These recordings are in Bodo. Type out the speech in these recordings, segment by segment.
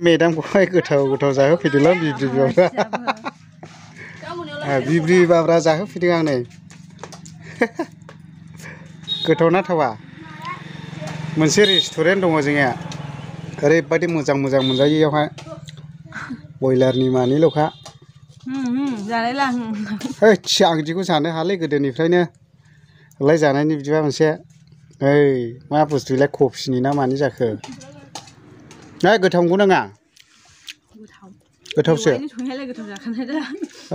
मेदामखौहाय गोथाव जाहोफैदोंलां बिब्रि बाब्रा बिब्रि बाब्रा जाहोफैदों आं नै गोथाव ना थावा मोनसे रेस्टुरेन्ट दङ जोंहा ओरैबायदि मोजां मोनजायो इयावहाय बयलारनि मानिल'खा होद आं बिदिखौ जानो हालै गोदोनिफ्रायनो लाय जानायनि बिदिबा मोनसे ओइ मा बुस्थु बेलाय कफिनि ना मानि जाखो गोथावखौ नाङा गोथावसो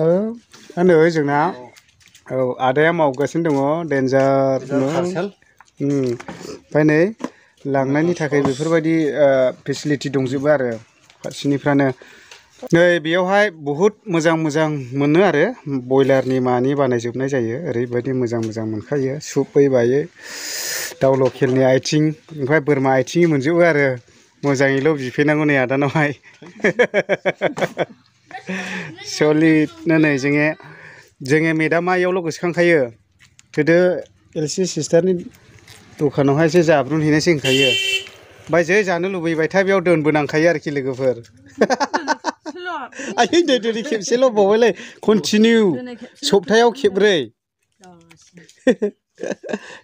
औ नै जोंना औ आदाया मावगासिनो दङ डेन्जार ओमफ्राय नै लांनायनि थाखाय बेफोरबायदि फेसिलिटि दंजोबो आरो फारसेनिफ्रानो नै बेयावहाय बहुद मोजां मोनो आरो बयलारनि मानि बानायजोबनाय जायो ओरैबायदि मोजां मोनखायो सुप फैबायो दाउ लकेलनि आथिं ओमफ्राय बोरमा आथिं मोनजोबो आरो मोजाङैल' बिफैनांगौ नै आदानावहाय सलिडनो नै जोङो मेदामा इयावल' गोसोखांखायो गोदो एलसि सिस्टारनि दखानावहायसो जाब्रुनहैनायसो होनखायो ओमफ्राय जै जानो लुबैबाय था बेयाव दोनबोनांखायो आरोखि लोगोफोर आयै दिनै खेबसेल' बावबायलै कन्टिनिउ सप्तायाव खेबब्रै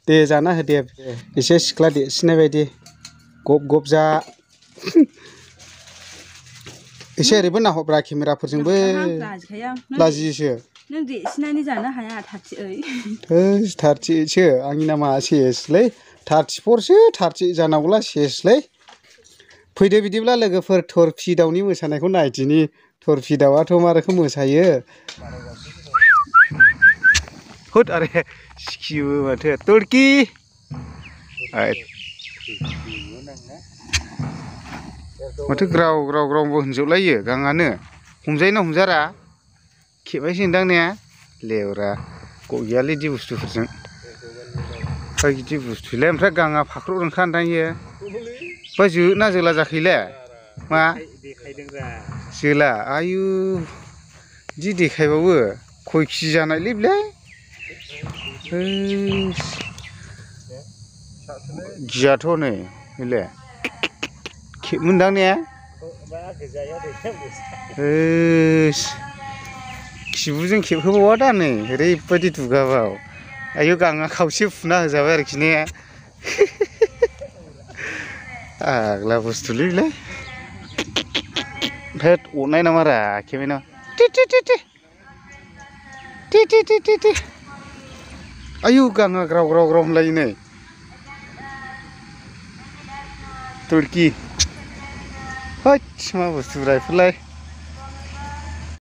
दे जाना हो दे एसे सिख्ला देरसिननाय बायदि गब जा एसे ओरैबो नाहरब्रा केमेराफोरजोंबो लाजियोसो नों देसिनानै जानो हाया 38सो आंनि नामा सेसलै 34सो 38 जानांगौला सेसलै फैदो बिदिब्ला लोगोफोर थरफि दाउनि मोसानायखौ नायदिनि थरफि दाउआथ' मा रोखोम मोसायो हुद आरे सिखियोबो माथो तुर्कि माथो ग्राव होनजोबलायो गांआनो हमजायोना हमजारा खेबायसो होनदां ने लेवरा गैयालै बिदि बुस्थुफोरजों बिदि बुस्थुलाय ओमफ्राय गाङा फाख्रब ओंखारदां इयो ओमफ्राय जो ना जोला जाखैले मा जोला आयु बिदि देखायबावो खय केजि जानायलै बेलाय गियाथ' नै बेलाय खेबमोनदां ने खिबुजों खेबहोबावा दा नै ओरैबायदि दुगाबाव आयु गाङा खावसे फुना होजाबाय आरोखि ने आग्ला बुस्थुलै बेलाय ओमफ्राय अरनाय नामारा खेबैना टे आयु गाङा ग्राव होनलायो नै तुर्कि होद मा बुस्थुब्रा बेफोरलाय